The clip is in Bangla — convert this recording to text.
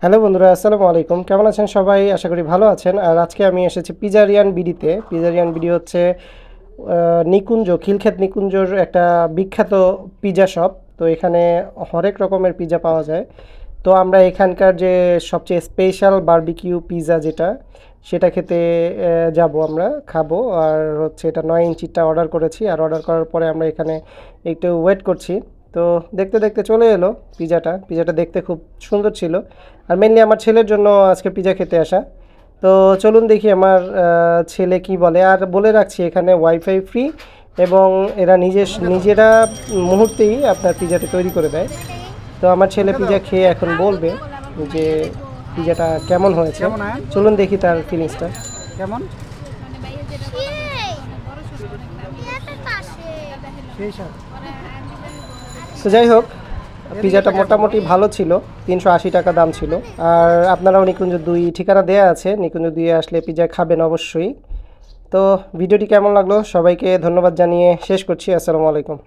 হ্যালো বন্ধুরা, আসসালামু আলাইকুম। কেমন আছেন সবাই? আশা করি ভালো আছেন। আর আজকে আমি এসেছি পিজারিয়ান বিডিতে। পিজারিয়ান বিডি হচ্ছে নিকুঞ্জ, খিলক্ষেত নিকুঞ্জর একটা বিখ্যাত পিজা শপ। তো এখানে হরেক রকমের পিজা পাওয়া যায়। তো আমরা এখানকার যে সবচেয়ে স্পেশাল বারবিকিউ পিজা যেটা, সেটা খেতে যাব, আমরা খাবো। আর হচ্ছে এটা 9 ইঞ্চিটা অর্ডার করেছি। আর অর্ডার করার পরে আমরা এখানে একটু ওয়েট করছি। তো দেখতে দেখতে চলে এলো পিজাটা দেখতে খুব সুন্দর ছিল। আর মেনলি আমার ছেলের জন্য আজকে পিজা খেতে আসা। তো চলুন দেখি আমার ছেলে কি বলে। আর বলে রাখছি, এখানে ওয়াইফাই ফ্রি এবং এরা নিজেরা মুহূর্তেই আপনার পিজাটা তৈরি করে দেয়। তো আমার ছেলে পিজা খেয়ে এখন বলবে যে পিজাটা কেমন হয়েছে। কেমন আছেন? চলুন দেখি তার ফিলিংসটা। কেমন? সেই স্বাদ। তো যাই হোক, পিজাটা মোটামুটি ভালো ছিল। 380 টাকা দাম ছিল। আর আপনারাও নিকুঞ্জ 2 ঠিকানা দেয়া আছে, নিকুঞ্জ 2 আসলে পিজা খাবেন অবশ্যই। তো ভিডিওটি কেমন লাগলো, সবাইকে ধন্যবাদ জানিয়ে শেষ করছি। আসসালামু আলাইকুম।